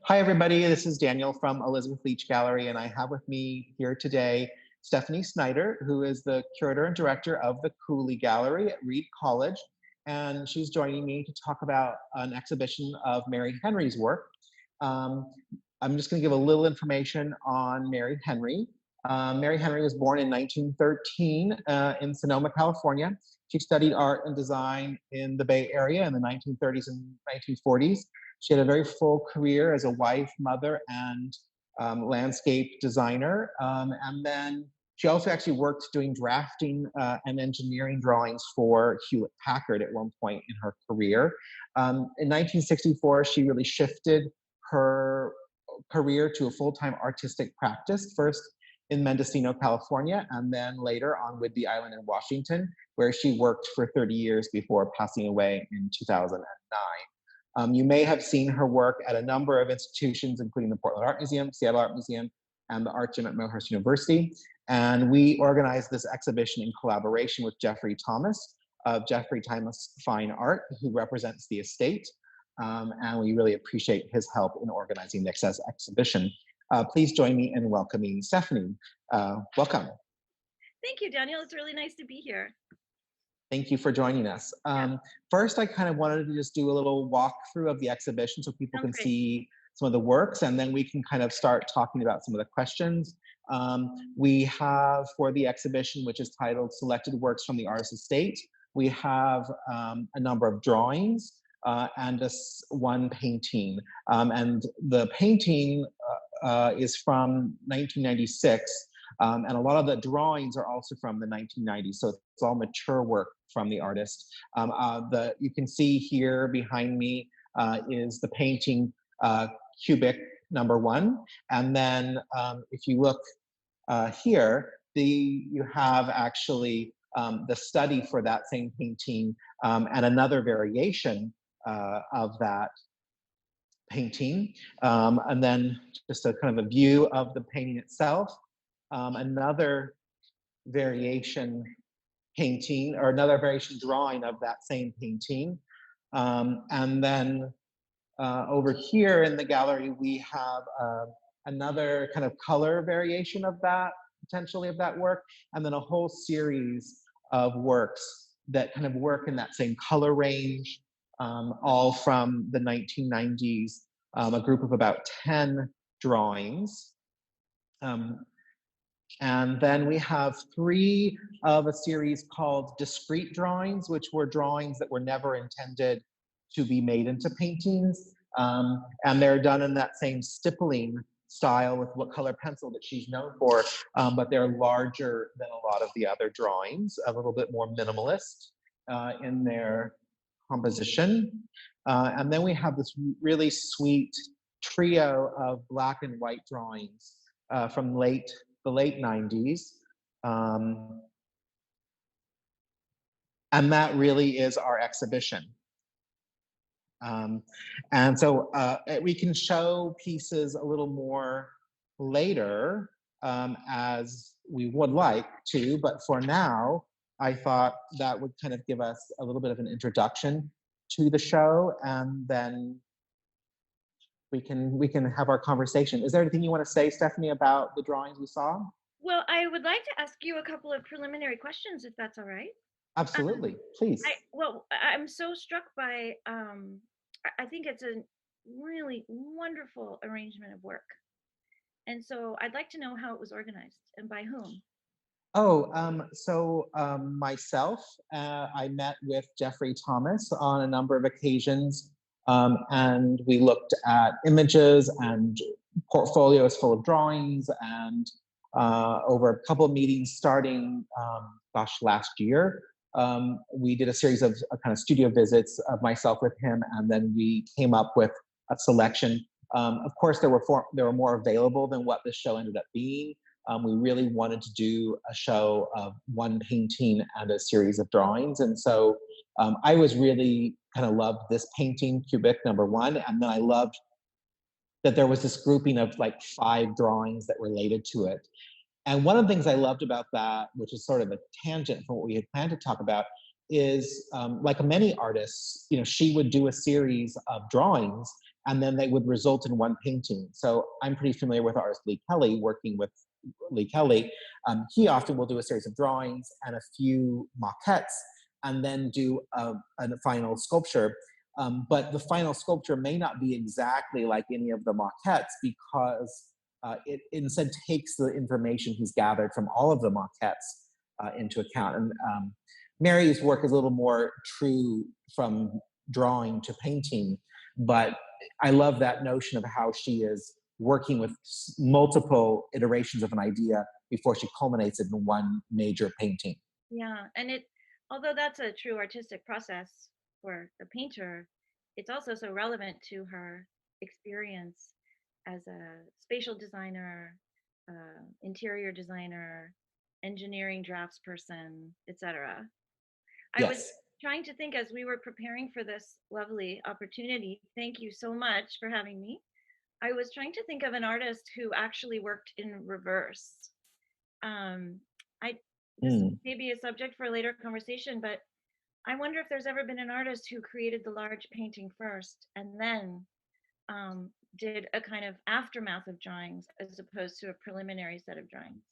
Hi, everybody. This is Daniel from Elizabeth Leach Gallery, and I have with me here today Stephanie Snyder, who is the curator and director of the Cooley Gallery at Reed College. And she's joining me to talk about an exhibition of Mary Henry's work. Um, I'm just going to give a little information on Mary Henry. Mary Henry was born in 1913 in Sonoma, California. She studied art and design in the Bay Area in the 1930s and 1940s. She had a very full career as a wife, mother, and landscape designer. And then she also actually worked doing drafting and engineering drawings for Hewlett Packard at one point in her career. In 1964, she really shifted her career to a full-time artistic practice, first in Mendocino, California, and then later on Whidbey Island in Washington, where she worked for 30 years before passing away in 2009. You may have seen her work at a number of institutions, including the Portland Art Museum, Seattle Art Museum, and the Art Gym at Millhurst University. And we organized this exhibition in collaboration with Jeffrey Thomas of Jeffrey Thomas Fine Art, who represents the estate. And we really appreciate his help in organizing the exhibition. Please join me in welcoming Stephanie. Welcome. Thank you, Daniel. It's really nice to be here. Thank you for joining us. First, I kind of wanted to just do a little walkthrough of the exhibition so people can see some of the works, and then we can kind of start talking about some of the questions. We have for the exhibition, which is titled Selected Works from the Artist's Estate, we have a number of drawings and one painting. And the painting is from 1996. And a lot of the drawings are also from the 1990s, so it's all mature work from the artist. You can see here behind me is the painting Cubic #1, and then if you look here, you have actually the study for that same painting and another variation of that painting, and then just a kind of a view of the painting itself. Another variation painting or another variation drawing of that same painting. And then over here in the gallery, we have another kind of color variation of that, potentially of that work, and then a whole series of works that kind of work in that same color range, all from the 1990s, a group of about 10 drawings. And then we have 3 of a series called discrete drawings, which were drawings that were never intended to be made into paintings. And they're done in that same stippling style with what color pencil that she's known for, but they're larger than a lot of the other drawings, a little bit more minimalist in their composition. And then we have this really sweet trio of black and white drawings from the late 90s. And that really is our exhibition. And so we can show pieces a little more later as we would like to, but for now, I thought that would kind of give us a little bit of an introduction to the show, and then we can have our conversation. Is there anything you want to say, Stephanie, about the drawings we saw? Well, I would like to ask you a couple of preliminary questions, if that's all right. Absolutely, please. I'm so struck by, I think it's a really wonderful arrangement of work. And so I'd like to know how it was organized and by whom. Myself, I met with Jeffrey Thomas on a number of occasions, and we looked at images and portfolios full of drawings, and over a couple of meetings starting, last year, we did a series of kind of studio visits of myself with him, and then we came up with a selection. Of course, there were more available than what this show ended up being. We really wanted to do a show of one painting and a series of drawings. And so I was really kind of loved this painting, Cubic #1. And then I loved that there was this grouping of like 5 drawings that related to it. And one of the things I loved about that, which is sort of a tangent from what we had planned to talk about, is like many artists, she would do a series of drawings and then they would result in one painting. So I'm pretty familiar with artist Lee Kelly, working with Lee Kelly. He often will do a series of drawings and a few maquettes, and then do a final sculpture. But the final sculpture may not be exactly like any of the maquettes, because it instead takes the information he's gathered from all of the maquettes into account. And Mary's work is a little more true from drawing to painting, but I love that notion of how she is working with multiple iterations of an idea before she culminates it in one major painting. Yeah, and although that's a true artistic process for a painter, it's also so relevant to her experience as a spatial designer, interior designer, engineering draftsperson, etc. I was Yes. trying to think as we were preparing for this lovely opportunity. Thank you so much for having me. I was trying to think of an artist who actually worked in reverse. Um, I This may be a subject for a later conversation, but I wonder if there's ever been an artist who created the large painting first and then did a kind of aftermath of drawings as opposed to a preliminary set of drawings.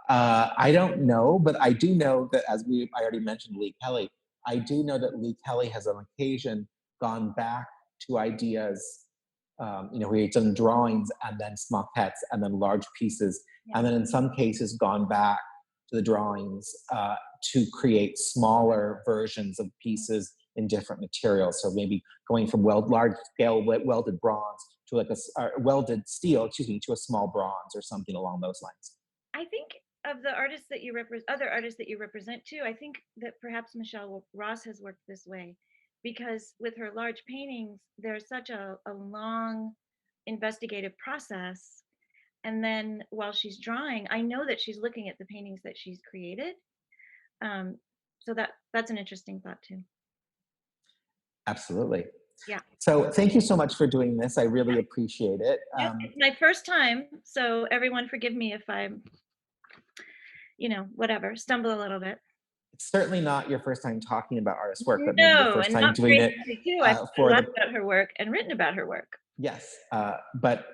I don't know, but I do know that, as I already mentioned Lee Kelly, I do know that Lee Kelly has on occasion gone back to ideas, where he'd done drawings and then maquettes and then large pieces, and then in some cases gone back to the drawings to create smaller versions of pieces in different materials. So maybe going from large scale welded bronze to like welded steel, to a small bronze or something along those lines. I think of the artists that you represent, other artists that you represent too, I think that perhaps Michelle Ross has worked this way, because with her large paintings, there's such a long investigative process. And then while she's drawing, I know that she's looking at the paintings that she's created. So that's an interesting thought too. Absolutely. Yeah. So thank you so much for doing this. I really appreciate it. It's my first time, so everyone forgive me if I'm, whatever, stumble a little bit. It's certainly not your first time talking about artist work, but maybe your No, first and time not doing it too. I've for thought the. about her work and written about her work. Yes, but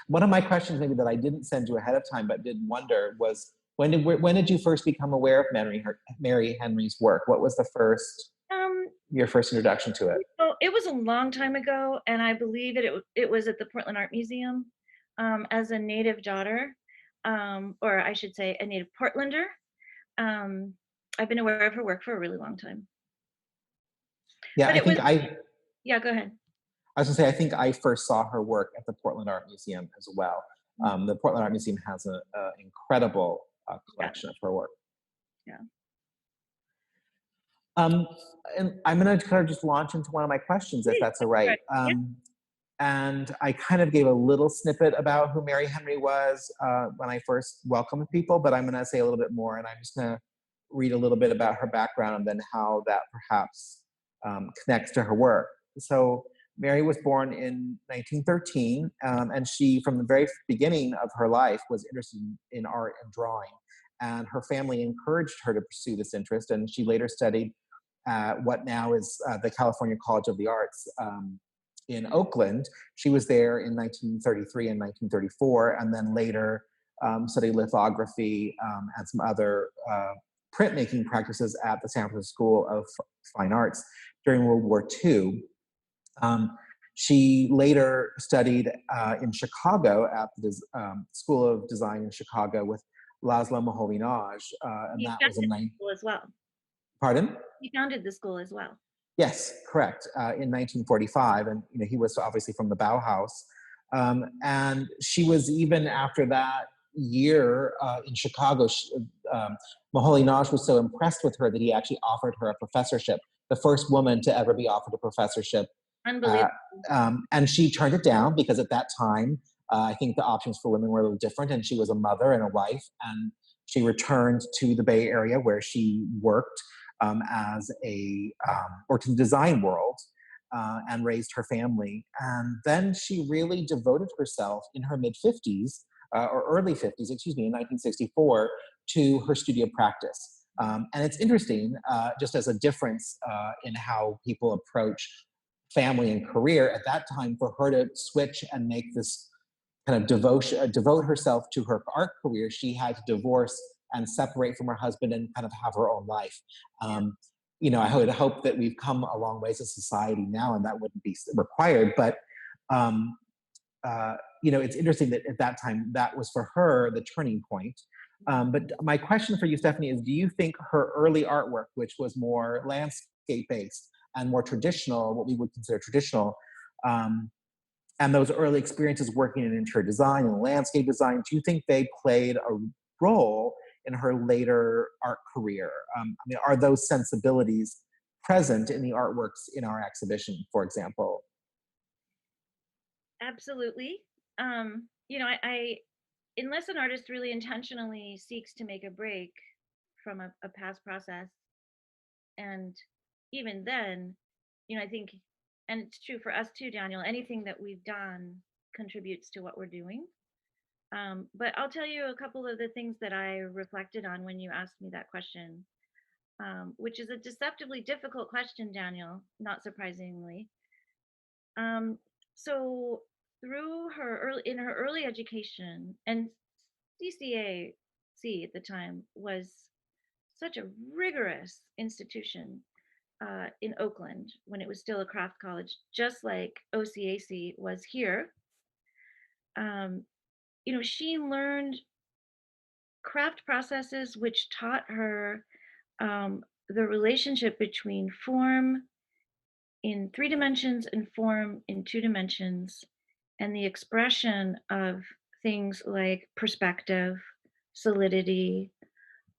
one of my questions maybe that I didn't send you ahead of time, but did wonder was, when did you first become aware of Mary Henry's work? What was your first introduction to it? So it was a long time ago, and I believe it was at the Portland Art Museum as a native daughter, or I should say a native Portlander. I've been aware of her work for a really long time. Yeah, But yeah, go ahead. I was gonna say, I think I first saw her work at the Portland Art Museum as well. The Portland Art Museum has an incredible collection of her work. Yeah. And I'm going to kind of just launch into one of my questions, if that's all right. And I kind of gave a little snippet about who Mary Henry was when I first welcomed people, but I'm going to say a little bit more, and I'm just going to read a little bit about her background and then how that perhaps connects to her work. So Mary was born in 1913, and she, from the very beginning of her life, was interested in art and drawing. And her family encouraged her to pursue this interest, and she later studied at what now is the California College of the Arts in Oakland. She was there in 1933 and 1934, and then later studied lithography and some other printmaking practices at the San Francisco School of Fine Arts during World War II. She later studied in Chicago at the School of Design in Chicago with László Moholy-Nagy, and that was in school as well. Pardon? He founded the school as well. Yes, correct. In 1945, and he was obviously from the Bauhaus, and she was, even after that year in Chicago, Moholy-Nagy was so impressed with her that he actually offered her a professorship, the first woman to ever be offered a professorship. Unbelievable. And she turned it down because at that time, I think the options for women were a little different, and she was a mother and a wife, and she returned to the Bay Area where she worked worked in the design world and raised her family. And then she really devoted herself in her mid-50s, or early 50s, excuse me, in 1964, to her studio practice. And it's interesting, just as a difference in how people approach family and career. At that time, for her to switch and make this kind of devote herself to her art career, she had to divorce and separate from her husband and kind of have her own life. You know, I would hope that we've come a long ways as society now, and that wouldn't be required. But you know, it's interesting that at that time, that was for her the turning point. But my question for you, Stephanie, is: do you think her early artwork, which was more landscape based and more traditional, what we would consider traditional, and those early experiences working in interior design and landscape design, do you think they played a role in her later art career? I mean, are those sensibilities present in the artworks in our exhibition, for example? Absolutely. You know, unless an artist really intentionally seeks to make a break from a past process, and even then, you know, I think, and it's true for us too, Daniel, anything that we've done contributes to what we're doing. But I'll tell you a couple of the things that I reflected on when you asked me that question, which is a deceptively difficult question, Daniel, not surprisingly. So through her in her early education, and CCAC at the time was such a rigorous institution in Oakland when it was still a craft college, just like OCAC was here. You know, she learned craft processes which taught her the relationship between form in 3 dimensions and form in 2 dimensions, and the expression of things like perspective, solidity,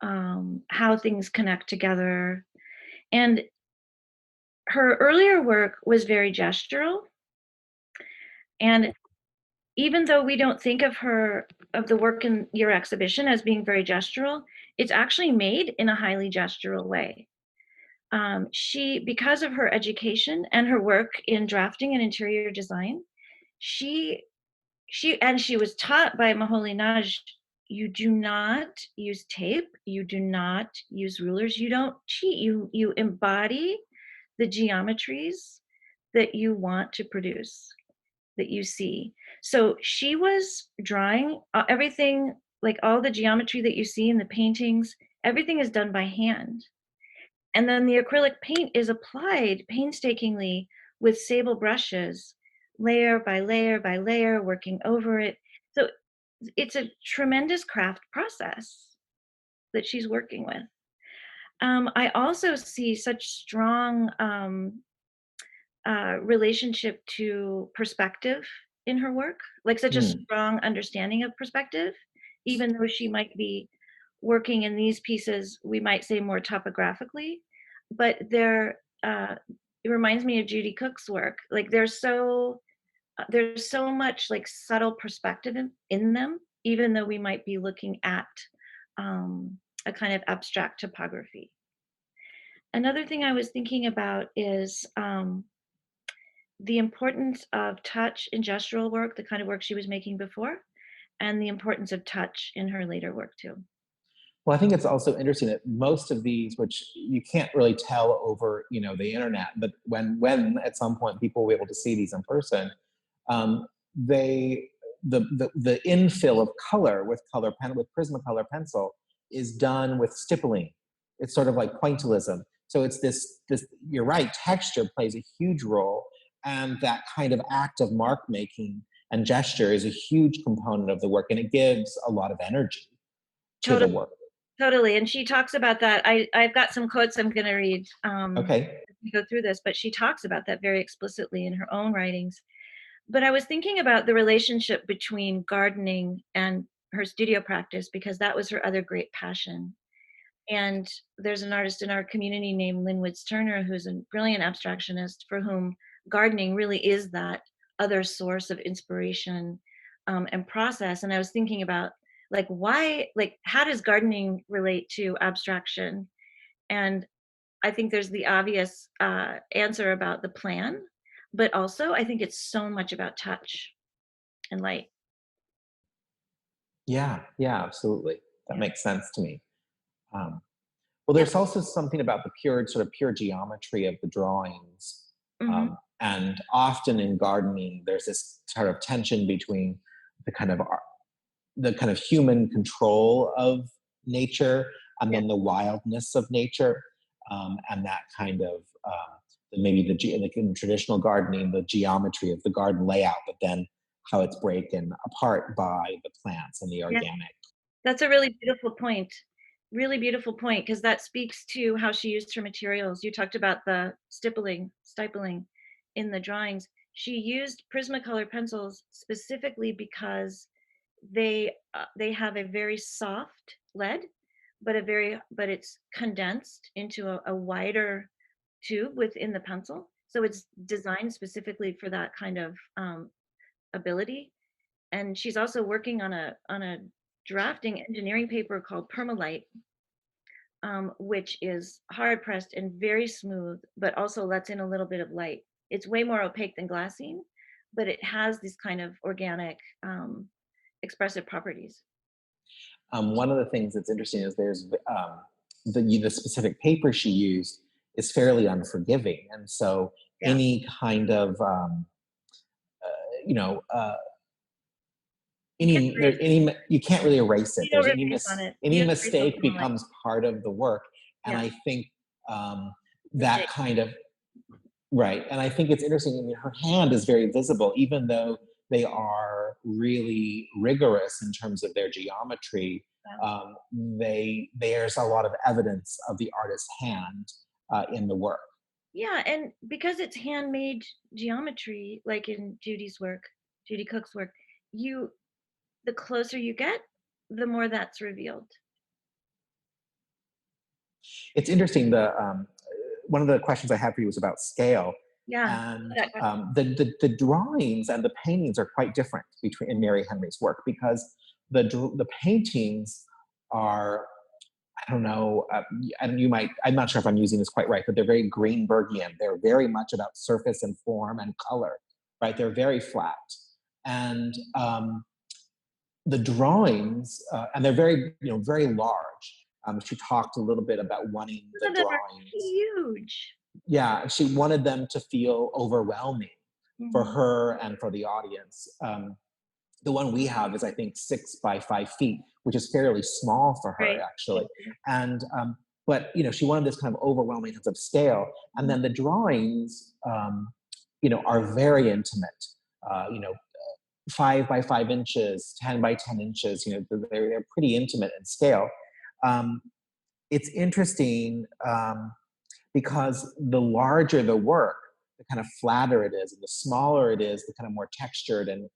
how things connect together. And her earlier work was very gestural. And even though we don't think of the work in your exhibition as being very gestural, it's actually made in a highly gestural way. Because of her education and her work in drafting and interior design, she she was taught by Moholy-Nagy, you do not use tape, you do not use rulers, you don't cheat, you embody the geometries that you want to produce, that you see. So she was drawing everything, like all the geometry that you see in the paintings, everything is done by hand. And then the acrylic paint is applied painstakingly with sable brushes, layer by layer by layer, working over it. So it's a tremendous craft process that she's working with. I also see such strong relationship to perspective in her work, like such a strong understanding of perspective, even though she might be working in these pieces, we might say more topographically, but it reminds me of Judy Cook's work. Like there's so much like subtle perspective in them, even though we might be looking at a kind of abstract topography. Another thing I was thinking about is the importance of touch in gestural work, the kind of work she was making before, and the importance of touch in her later work too. Well, I think it's also interesting that most of these, which you can't really tell over, you know, the internet, but when at some point people will be able to see these in person, um, they the infill of color with with Prismacolor pencil is done with stippling. It's sort of like pointillism. So it's this you're right, texture plays a huge role, and that kind of act of mark making and gesture is a huge component of the work, and it gives a lot of energy to the Totally, work. totally. And she talks about that. I've got some quotes I'm going to read Okay. as we go through this, but she talks about that very explicitly in her own writings. But I was thinking about the relationship between gardening and her studio practice, because that was her other great passion. And there's an artist in our community named Lynn Woods Turner, who's a brilliant abstractionist for whom gardening really is that other source of inspiration and process. And I was thinking about like how does gardening relate to abstraction? And I think there's the obvious answer about the plan, but also I think it's so much about touch and light. Yeah, yeah, absolutely. That Yeah. makes sense to me. Um, well, Yeah. there's also something about the pure geometry of the drawings Hmm. and often in gardening, there's this sort of tension between the kind of human control of nature and then the wildness of nature, and that kind of maybe like in traditional gardening, the geometry of the garden layout, but then how it's broken apart by the plants and the Yeah. organic. That's a really beautiful point. Really beautiful point, because that speaks to how she used her materials. You talked about the stippling in the drawings. She used Prismacolor pencils specifically because they have a very soft lead, but it's condensed into a wider tube within the pencil. So it's designed specifically for that kind of ability. And she's also working on a drafting engineering paper called Permalite, which is hard pressed and very smooth, but also lets in a little bit of light. It's way more opaque than glassine, but it has these kind of organic, expressive properties. One of the things that's interesting is there's the specific paper she used is fairly unforgiving, and so any kind of you know you can't really erase it. You There's don't erase on it. any You just erase mistake the light. becomes part of the work, and Yeah. I think that kind of right. And I think it's interesting. I mean, her hand is very visible, even though they are really rigorous in terms of their geometry. There's a lot of evidence of the artist's hand in the work. Yeah, and because it's handmade geometry, like in Judy Cook's work, the closer you get, the more that's revealed. It's interesting. One of the questions I have for you was about scale. Yeah. And the drawings and the paintings are quite different in Mary Henry's work, because the paintings are, I don't know, and I'm not sure if I'm using this quite right, but they're very Greenbergian. They're very much about surface and form and color, right? They're very flat. And the drawings, and they're very, very large. She talked a little bit about wanting the drawings. Huge. Yeah, she wanted them to feel overwhelming for her and for the audience. The one we have is, I think, 6 by 5 feet, which is fairly small for her, actually. And but she wanted this kind of overwhelming sense of scale. And then the drawings, are very intimate. 5 by 5 inches, 10 by 10 inches. They're pretty intimate in scale. It's interesting. Because the larger the work, the kind of flatter it is, and the smaller it is, the kind of more textured and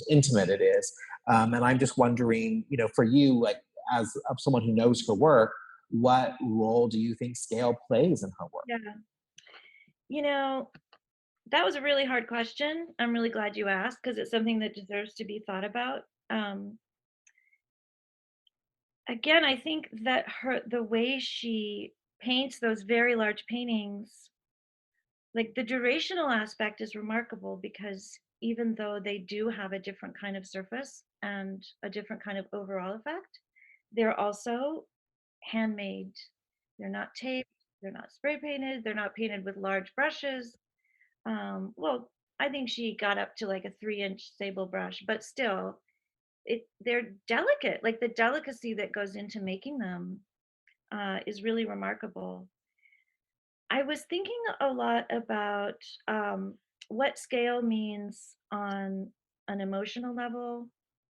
intimate it is. And I'm just wondering, for you, like as someone who knows her work, what role do you think scale plays in her work? Yeah, that was a really hard question. I'm really glad you asked, because it's something that deserves to be thought about. Again, I think that the way she paints those very large paintings, like the durational aspect is remarkable, because even though they do have a different kind of surface and a different kind of overall effect, they're also handmade. They're not taped, they're not spray painted, they're not painted with large brushes. Well, I think she got up to like a 3-inch sable brush, but still, they're delicate. Like the delicacy that goes into making them is really remarkable. I was thinking a lot about what scale means on an emotional level.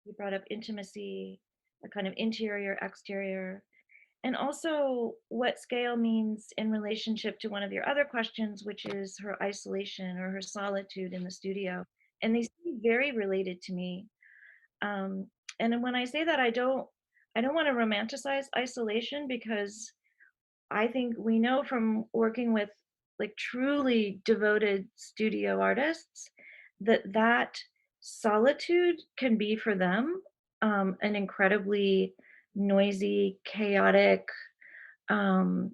You brought up intimacy, a kind of interior, exterior, and also what scale means in relationship to one of your other questions, which is her isolation or her solitude in the studio. And they seem very related to me. Um, and when I say that, I don't want to romanticize isolation, because I think we know from working with like truly devoted studio artists that solitude can be for them an incredibly noisy, chaotic um,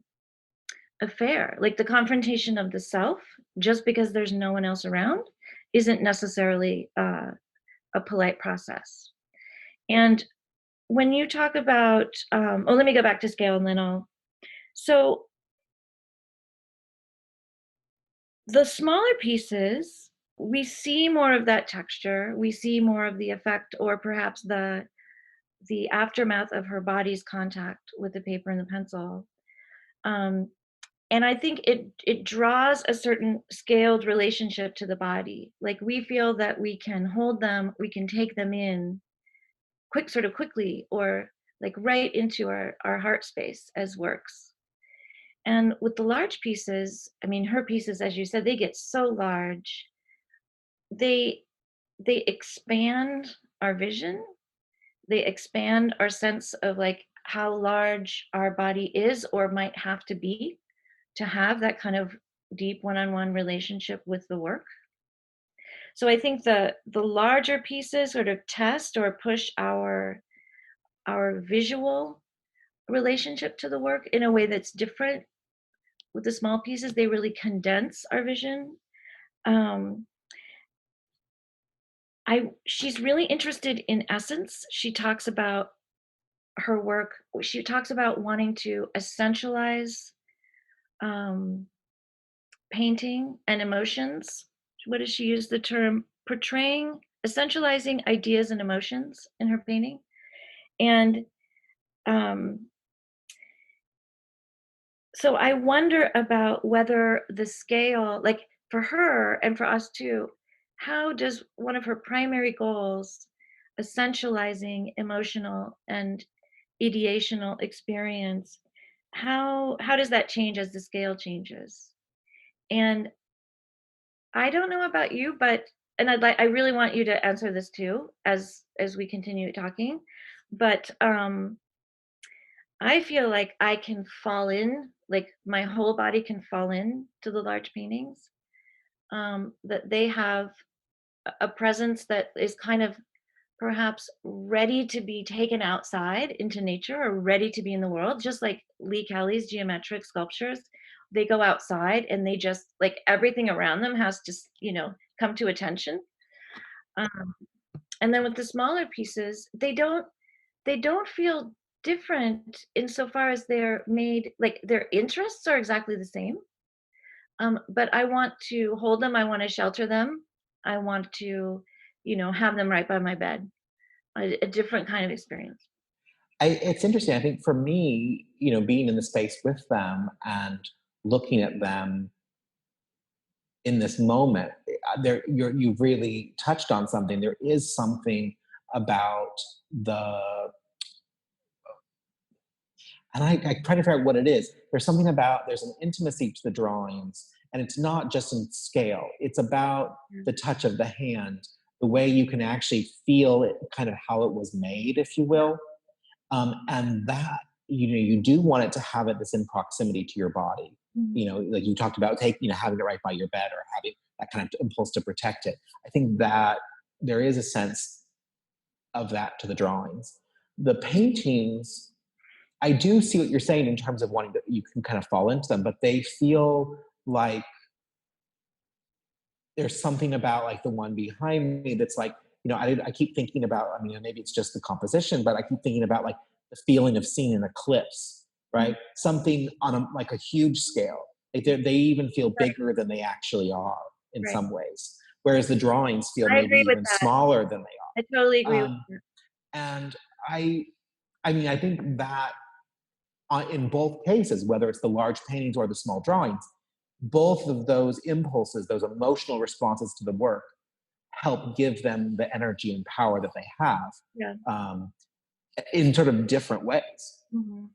affair. Like the confrontation of the self, just because there's no one else around, isn't necessarily a polite process. And when you talk about, let me go back to scale and then I'll. So The smaller pieces, we see more of that texture, we see more of the effect, or perhaps the aftermath of her body's contact with the paper and the pencil. Um, and I think it draws a certain scaled relationship to the body. Like we feel that we can hold them, we can take them in sort of quickly, or like right into our heart space as works. And with the large pieces, I mean, her pieces, as you said, they get so large. They they expand our vision. They expand our sense of like how large our body is or might have to be to have that kind of deep one-on-one relationship with the work. So I think the larger pieces sort of test or push our visual relationship to the work in a way that's different. With the small pieces, they really condense our vision. Um, she's really interested in essence. She talks about her work. She talks about wanting to essentialize um, painting and emotions. What does she use the term? Portraying, essentializing ideas and emotions in her painting. And um, so I wonder about whether the scale, like for her and for us too, how does one of her primary goals, essentializing emotional and ideational experience, how does that change as the scale changes? And I don't know about you, but and I really want you to answer this too as we continue talking. But I feel like I can fall in, like my whole body can fall in to the large paintings. That they have a presence that is kind of perhaps ready to be taken outside into nature or ready to be in the world, just like Lee Kelly's geometric sculptures. They go outside and they just like everything around them has to, come to attention. Um, and then with the smaller pieces, they don't feel different insofar as they're made like their interests are exactly the same. But I want to hold them, I want to shelter them, I want to, have them right by my bed. A different kind of experience. It's interesting. I think for me, being in the space with them and looking at them in this moment, you've really touched on something. There is something about the, and I try to figure out what it is. There's an intimacy to the drawings, and it's not just in scale. It's about Yeah. the touch of the hand, the way you can actually feel it, kind of how it was made, if you will. And that, you do want it to have it that's in proximity to your body. Mhm. Like you talked about, having it right by your bed or having that kind of impulse to protect it. I think that there is a sense of that to the drawings. The paintings, I do see what you're saying in terms of wanting to, you can kind of fall into them, but they feel like there's something about like the one behind me that's like, I keep thinking about, I mean, maybe it's just the composition, but I keep thinking about like the feeling of seeing an eclipse, Mhm. right? Something on like a huge scale. Like they even feel Right, bigger than they actually are in right. some ways. Whereas the drawings feel I maybe agree with even that. smaller than they I totally are. agree with that. And I mean, I think that in both cases, whether it's the large paintings or the small drawings, both of those impulses, those emotional responses to the work, help give them the energy and power that they have, Yeah. um, in sort of different ways. Mhm.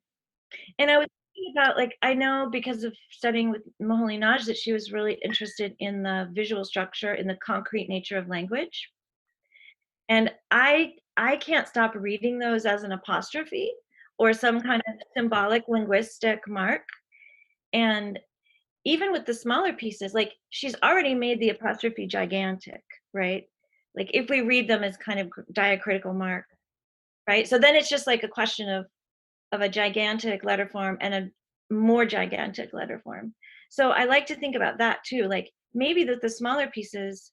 And I was thinking about, like, I know because of studying with Moholy-Nagy that she was really interested in the visual structure, in the concrete nature of language. And I can't stop reading those as an apostrophe or some kind of symbolic linguistic mark. And even with the smaller pieces, like she's already made the apostrophe gigantic, right? Like if we read them as kind of diacritical mark, right? So then it's just like a question of a gigantic letter form and a more gigantic letter form. So I like to think about that too. Like maybe the smaller pieces,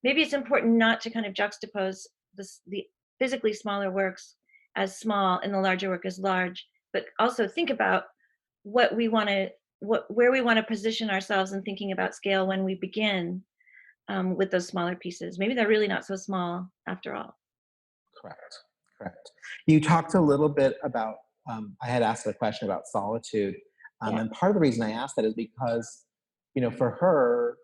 maybe it's important not to kind of juxtapose the physically smaller works as small and the larger work as large, but also think about what we want to where we want to position ourselves in thinking about scale when we begin with those smaller pieces. Maybe they're really not so small after all. Correct. Correct. You talked a little bit about, I had asked a question about solitude. Yeah. And part of the reason I asked that is because, for her,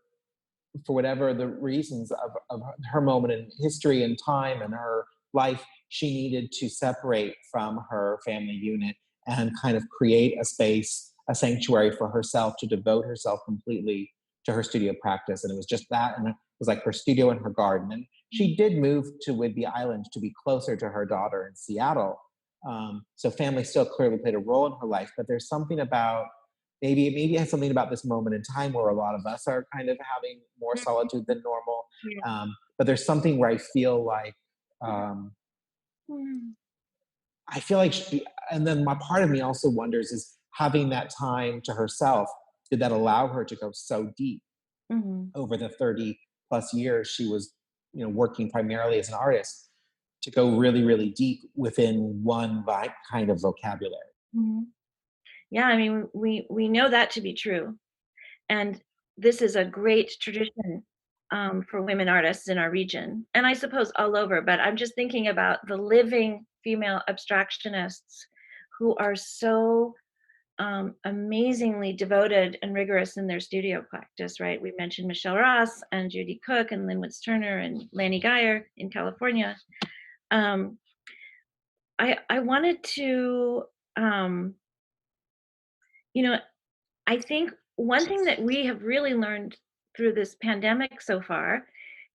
for whatever the reasons of her moment in history and time and her life, she needed to separate from her family unit and kind of create a space, a sanctuary for herself to devote herself completely to her studio practice. And it was just that. And it was like her studio and her garden. And she did move to Whidbey Island to be closer to her daughter in Seattle. So family still clearly played a role in her life, but there's something about, maybe it has something about this moment in time where a lot of us are kind of having more solitude than normal. Yeah. But there's something where I feel like, Mm. I feel like and then my part of me also wonders, is having that time to herself, did that allow her to go so deep Mhm. over the 30 plus years she was, working primarily as an artist, to go really, really deep within one kind of vocabulary? Mhm. Yeah, I mean, we know that to be true, and this is a great tradition for women artists in our region, and I suppose all over. But I'm just thinking about the living female abstractionists who are so amazingly devoted and rigorous in their studio practice. Right? We mentioned Michelle Ross and Judy Cook and Lynn Witz Turner and Lanny Geyer in California. Um, I wanted to. Um, you know, I think one thing that we have really learned through this pandemic so far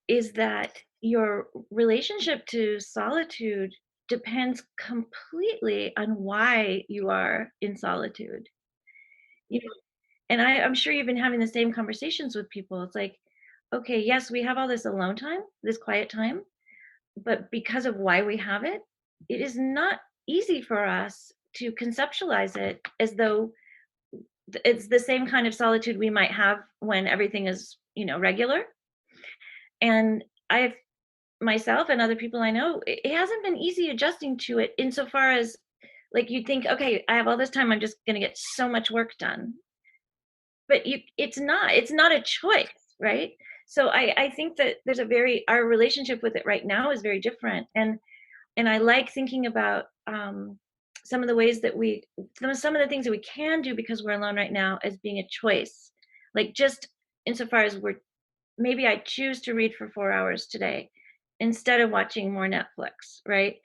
is that your relationship to solitude depends completely on why you are in solitude. You know, and I'm sure you've been having the same conversations with people. It's like, okay, yes, we have all this alone time, this quiet time, but because of why we have it, it is not easy for us to conceptualize it as though it's the same kind of solitude we might have when everything is, regular. And I've myself and other people I know, it hasn't been easy adjusting to it insofar as like you think, okay, I have all this time, I'm just going to get so much work done. But it's not a choice, right? So I think that there's our relationship with it right now is very different. And I like thinking about some of the ways that some of the things that we can do because we're alone right now as being a choice. Like just insofar as maybe I choose to read for 4 hours today instead of watching more Netflix, right?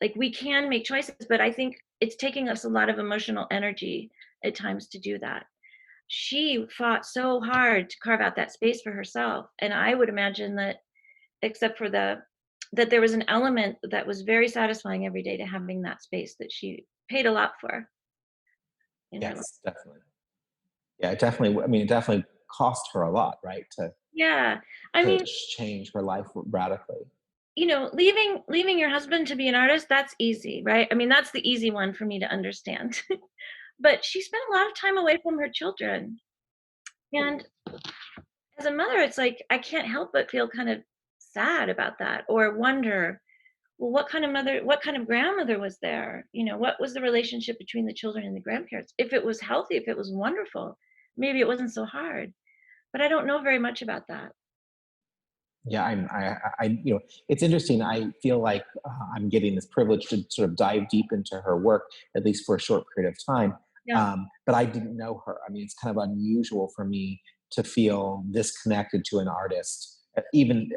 Like we can make choices, but I think it's taking us a lot of emotional energy at times to do that. She fought so hard to carve out that space for herself. And I would imagine that except for that there was an element that was very satisfying every day to having that space that she paid a lot for in her life. Yes, definitely. Yeah, it definitely. I mean, it definitely cost her a lot, right, Yeah. I to mean, change her life radically. leaving your husband to be an artist, that's easy, right? I mean, that's the easy one for me to understand. But she spent a lot of time away from her children. And as a mother, it's like I can't help but feel kind of sad about that or wonder, well, what kind of grandmother was there? What was the relationship between the children and the grandparents? If it was healthy, if it was wonderful, maybe it wasn't so hard. But I don't know very much about that. Yeah, it's interesting. I feel like I'm getting this privilege to sort of dive deep into her work, at least for a short period of time. Yeah. But I didn't know her. I mean, it's kind of unusual for me to feel this connected to an artist, even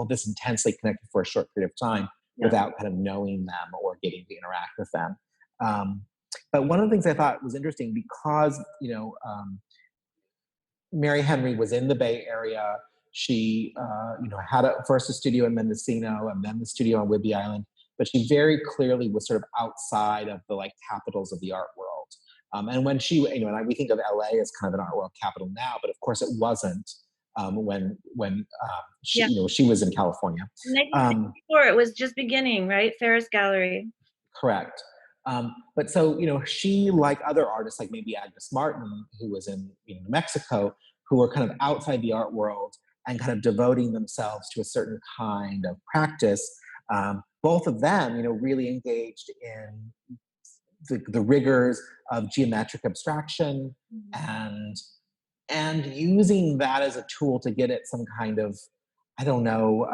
this intensely connected for a short period of time Yeah. without kind of knowing them or getting to interact with them. Um, but one of the things I thought was interesting because, Mary Henry was in the Bay Area. She, had first a studio in Mendocino and then the studio on Whidbey Island. But she very clearly was sort of outside of the capitals of the art world. And when she, we think of LA as kind of an art world capital now, but of course it wasn't when she, Yeah. she was in California. In Um, 1964, it was just beginning, right? Ferris Gallery. Correct. But so, she, like other artists, like maybe Agnes Martin, who was in New Mexico, who were kind of outside the art world and kind of devoting themselves to a certain kind of practice, both of them, really engaged in the rigors of geometric abstraction, Mhm. and using that as a tool to get at some kind of, I don't know,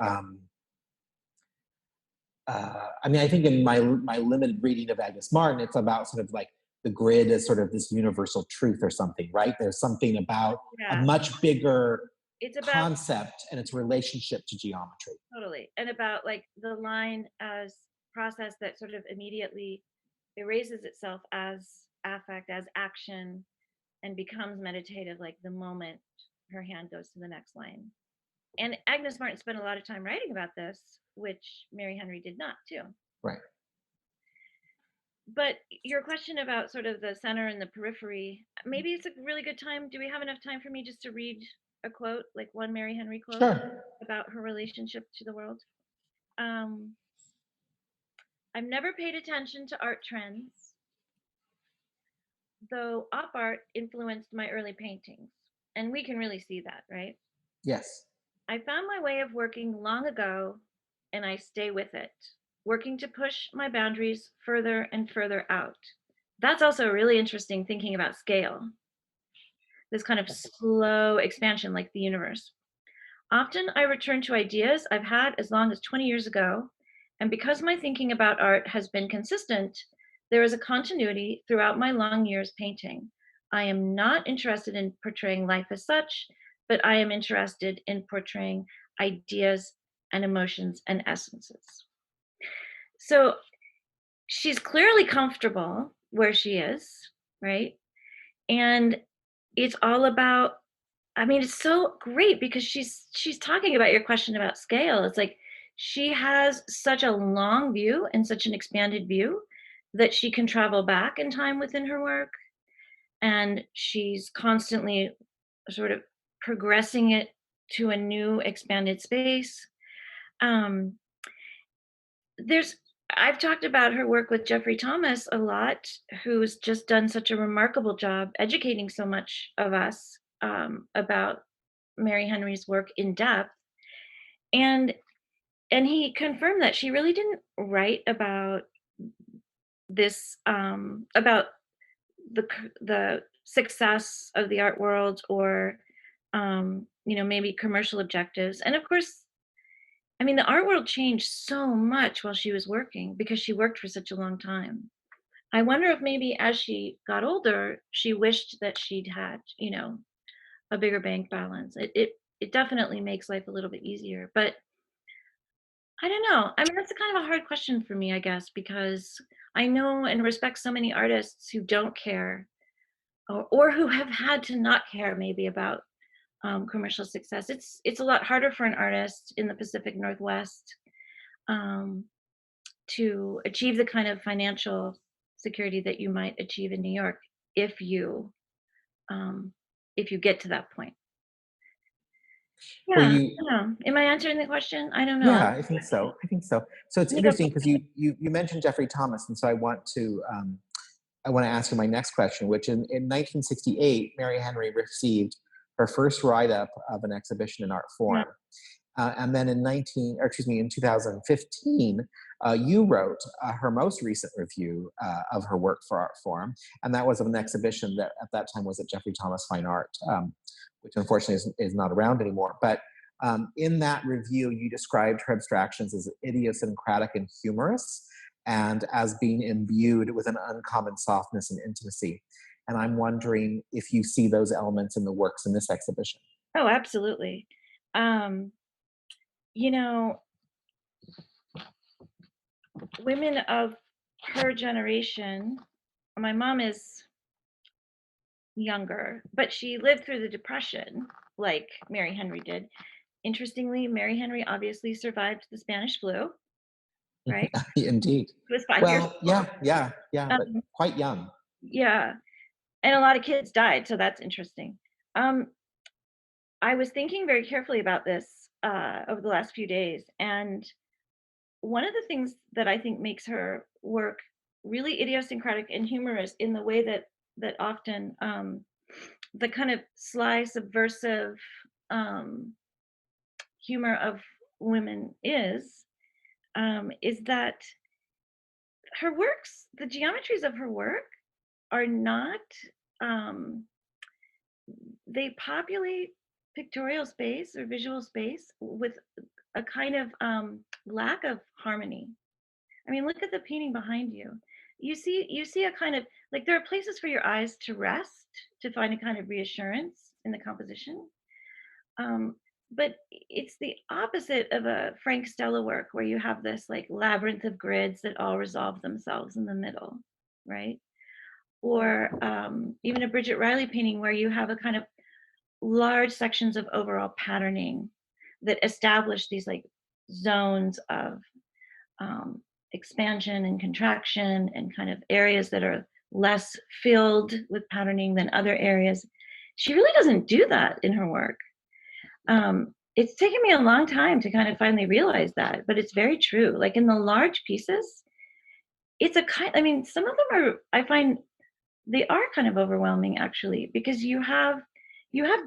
I mean, I think in my limited reading of Agnes Martin, it's about sort of like the grid as sort of this universal truth or something, right? There's something about a Yeah, much bigger it's about concept and its relationship to geometry. totally, and about like the line as process that sort of immediately erases itself as affect, as action, and becomes meditative, like the moment her hand goes to the next line. And Agnes Martin spent a lot of time writing about this, which Mary Henry did not too. Right. But your question about sort of the center and the periphery, maybe it's a really good time. Do we have enough time for me just to read a quote, like one Mary Henry quote Sure. about her relationship to the world? Um, I've never paid attention to art trends, though op art influenced my early paintings. And we can really see that, right? Yes. I found my way of working long ago, and I stay with it, working to push my boundaries further and further out. That's also really interesting thinking about scale, this kind of slow expansion like the universe. Often I return to ideas I've had as long as 20 years ago, and because my thinking about art has been consistent, there is a continuity throughout my long years painting. I am not interested in portraying life as such, but I am interested in portraying ideas and emotions and essences. So she's clearly comfortable where she is, right? And it's all about, I mean, it's so great because she's talking about your question about scale. It's like she has such a long view and such an expanded view that she can travel back in time within her work, and she's constantly sort of progressing it to a new expanded space. Um, there's I've talked about her work with Jeffrey Thomas a lot, who's just done such a remarkable job educating so much of us about Mary Henry's work in depth, and he confirmed that she really didn't write about this about the success of the art world, or maybe commercial objectives. And of course, I mean, the art world changed so much while she was working because she worked for such a long time. I wonder if maybe as she got older, she wished that she'd had, a bigger bank balance. It definitely makes life a little bit easier. But I don't know. I mean, that's a kind of a hard question for me, I guess, because I know and respect so many artists who don't care, or who have had to not care maybe about commercial success. It's a lot harder for an artist in the Pacific Northwest um, to achieve the kind of financial security that you might achieve in New York if you um, if you get to that point. Well, Yeah, I don't know. Am I answering the question? I don't know. yeah, I think so. I think so. So it's Let me go. interesting because you mentioned Jeffrey Thomas, and so I want to ask you my next question, which in 1968, Mary Henry received her first write-up of an exhibition in Art Yeah, Forum. And then in 2015, you wrote her most recent review of her work for Art Forum, and that was of an exhibition that at that time was at Jeffrey Thomas Fine Art, which unfortunately is not around anymore. But in that review, you described her abstractions as idiosyncratic and humorous, and as being imbued with an uncommon softness and intimacy. And I'm wondering if you see those elements in the works in this exhibition. oh, absolutely. Um, you know, women of her generation, my mom is younger, but she lived through the Depression like Mary Henry did. Interestingly, Mary Henry obviously survived the Spanish flu, right? Indeed. She was 5 years Well, yeah, old. but quite young. Yeah, and a lot of kids died, so that's interesting. Um, I was thinking very carefully about this over the last few days, and one of the things that I think makes her work really idiosyncratic and humorous in the way that often the kind of sly, subversive um, humor of women is that her works, the geometries of her work are not, um, they populate pictorial space or visual space with a kind of lack of harmony. I mean, look at the painting behind you. You see a kind of, like, there are places for your eyes to rest, to find a kind of reassurance in the composition. Um, but it's the opposite of a Frank Stella work where you have this like labyrinth of grids that all resolve themselves in the middle, right? Or even a Bridget Riley painting where you have a kind of large sections of overall patterning that establish these like zones of um, expansion and contraction and kind of areas that are less filled with patterning than other areas. She really doesn't do that in her work. It's taken me a long time to kind of finally realize that, but it's very true. Like in the large pieces, it's a kind, I mean, some of them are, I find they are kind of overwhelming actually, because you have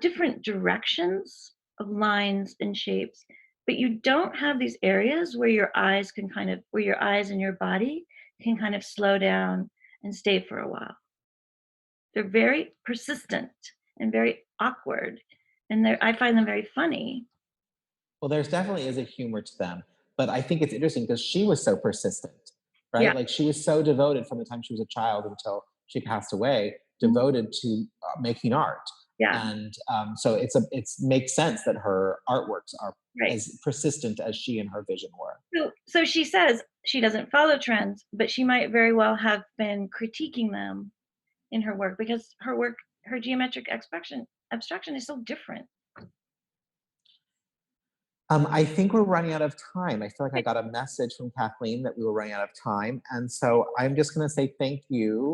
different directions of lines and shapes, but you don't have these areas where your eyes can kind of, where your eyes and your body can kind of slow down and stay for a while. They're very persistent and very awkward, and I find them very funny. Well, there's definitely is a humor to them, but I think it's interesting because she was so persistent, Yeah. right? Like she was so devoted from the time she was a child until she passed away, Mhm. devoted to making art, Yeah. and so it's makes sense that her artworks are Right. as persistent as she and her vision were. So she says she doesn't follow trends, but she might very well have been critiquing them in her work because her work, her geometric abstraction is so different. I think we're running out of time. I feel like I got a message from Kathleen that we were running out of time, and so I'm just going to say thank you